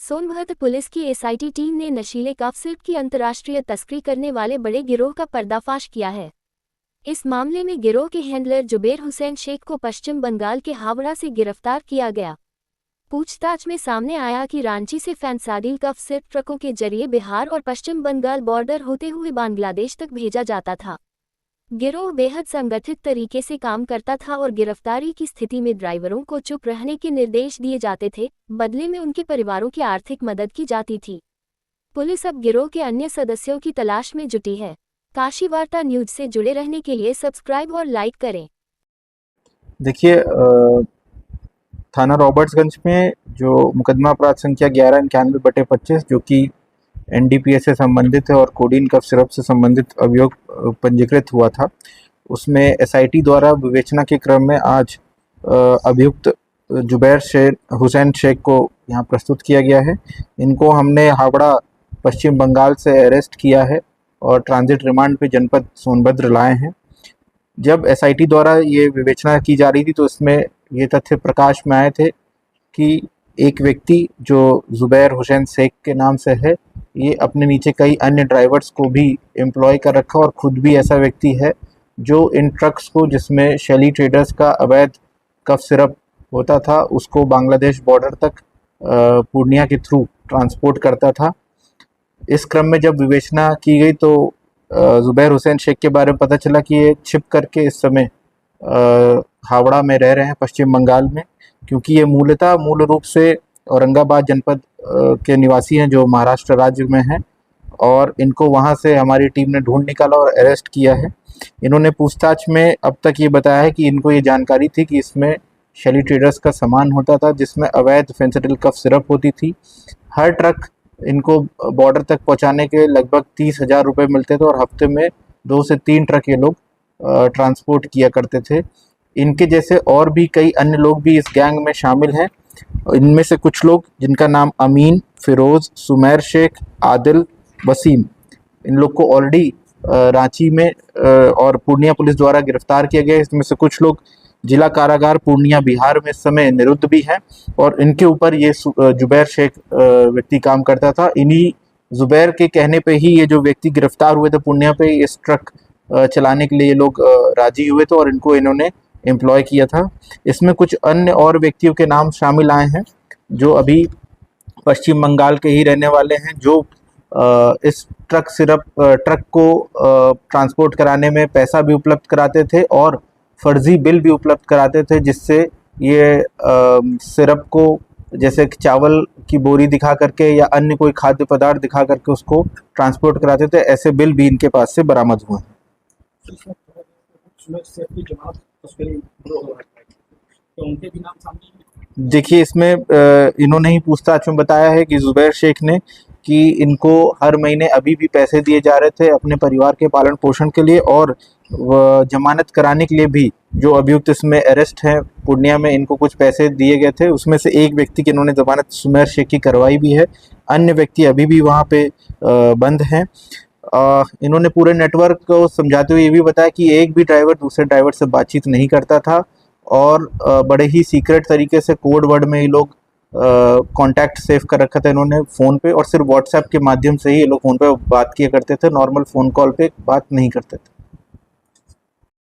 Sonbhadra police की SIT team ने नशीले कफ की अंतर्राष्ट्रीय तस्करी करने वाले बड़े गिरोह का पर्दाफाश किया है। इस मामले में गिरोह के हैंडलर जुबैर हुसैन शेख को पश्चिम बंगाल के हावड़ा से गिरफ्तार किया गया। पूछताछ में सामने आया कि रांची से फैंसाडिल कफ ट्रकों के जरिए बिहार और पश्चिम बंगाल बॉर्डर होते हुए बांग्लादेश तक भेजा जाता था। गिरोह बेहद संगठित तरीके से काम करता था और गिरफ्तारी की स्थिति में ड्राइवरों को चुप रहने के निर्देश दिए जाते थे, बदले में उनके परिवारों की आर्थिक मदद की जाती थी। पुलिस अब गिरोह के अन्य सदस्यों की तलाश में जुटी है। काशी वार्ता न्यूज से जुड़े रहने के लिए सब्सक्राइब और लाइक करें। देखिए, थाना रॉबर्ट्सगंज में जो मुकदमा अपराध संख्या 1191/25 जो कि एनडीपीएस से संबंधित है और कोडीन कफ सिरप से संबंधित अभियोग पंजीकृत हुआ था, उसमें एसआईटी द्वारा विवेचना के क्रम में आज अभियुक्त जुबैर हुसैन शेख को यहाँ प्रस्तुत किया गया है। इनको हमने हावड़ा पश्चिम बंगाल से अरेस्ट किया है और ट्रांजिट रिमांड पे जनपद सोनभद्र लाए हैं। जब एसआईटी द्वारा ये विवेचना की जा रही थी तो इसमें ये तथ्य प्रकाश में आए थे कि एक व्यक्ति जो जुबैर हुसैन शेख के नाम से है, ये अपने नीचे कई अन्य ड्राइवर्स को भी एम्प्लॉय कर रखा और खुद भी ऐसा व्यक्ति है जो इन ट्रक्स को, जिसमें शैली ट्रेडर्स का अवैध कफ सिरप होता था, उसको बांग्लादेश बॉर्डर तक पूर्णिया के थ्रू ट्रांसपोर्ट करता था। इस क्रम में जब विवेचना की गई तो जुबैर हुसैन शेख के बारे में पता चला कि ये छिप करके इस समय हावड़ा में रह रहे हैं पश्चिम बंगाल में, क्योंकि ये मूल रूप से औरंगाबाद जनपद के निवासी हैं जो महाराष्ट्र राज्य में हैं, और इनको वहां से हमारी टीम ने ढूंढ निकाला और अरेस्ट किया है। इन्होंने पूछताछ में अब तक ये बताया है कि इनको ये जानकारी थी कि इसमें शैली ट्रेडर्स का सामान होता था जिसमें अवैध फेंसिडिल कफ सिरप होती थी। हर ट्रक इनको बॉर्डर तक पहुंचाने के लगभग 30,000 रुपये मिलते थे और हफ्ते में 2 से 3 ट्रक ये लोग ट्रांसपोर्ट किया करते थे। इनके जैसे और भी कई अन्य लोग भी इस गैंग में शामिल हैं। इनमें से कुछ लोग जिनका नाम अमीन, फिरोज, सुमैर शेख, आदिल, वसीम, इन लोग को ऑलरेडी रांची में और पूर्णिया पुलिस द्वारा गिरफ्तार किया गया है। इसमें से कुछ लोग जिला कारागार पूर्णिया बिहार में इस समय निरुद्ध भी हैं और इनके ऊपर ये जुबैर शेख व्यक्ति काम करता था। इन्हीं जुबैर के कहने पे ही ये जो व्यक्ति गिरफ्तार हुए थे पूर्णिया पे, इस ट्रक चलाने के लिए ये लोग राजी हुए थे और इनको इन्होंने एम्प्लॉय किया था। इसमें कुछ अन्य और व्यक्तियों के नाम शामिल आए हैं जो अभी पश्चिम बंगाल के ही रहने वाले हैं, जो इस ट्रक को ट्रांसपोर्ट कराने में पैसा भी उपलब्ध कराते थे और फर्जी बिल भी उपलब्ध कराते थे, जिससे ये सिरप को जैसे चावल की बोरी दिखा करके या अन्य कोई खाद्य पदार्थ दिखा करके उसको ट्रांसपोर्ट कराते थे। ऐसे बिल भी इनके पास से बरामद हुए हैं। देखिए, इसमें इन्होंने ही पूछताछ में बताया है कि जुबैर शेख ने कि इनको हर महीने अभी भी पैसे दिए जा रहे थे अपने परिवार के पालन पोषण के लिए, और जमानत कराने के लिए भी जो अभियुक्त इसमें अरेस्ट हैं पूर्णिया में, इनको कुछ पैसे दिए गए थे। उसमें से एक व्यक्ति की इन्होंने जमानत सुमैर शेख की करवाई भी है। अन्य व्यक्ति अभी भी वहाँ पे बंद हैं। इन्होंने पूरे नेटवर्क को समझाते हुए ये भी बताया कि एक भी ड्राइवर दूसरे ड्राइवर से बातचीत नहीं करता था और बड़े ही सीक्रेट तरीके से कोड वर्ड में ये लोग कॉन्टैक्ट सेव कर रखा था इन्होंने फ़ोन पे, और सिर्फ व्हाट्सएप के माध्यम से ही ये लोग फ़ोन पे बात किया करते थे, नॉर्मल फ़ोन कॉल पे बात नहीं करते थे।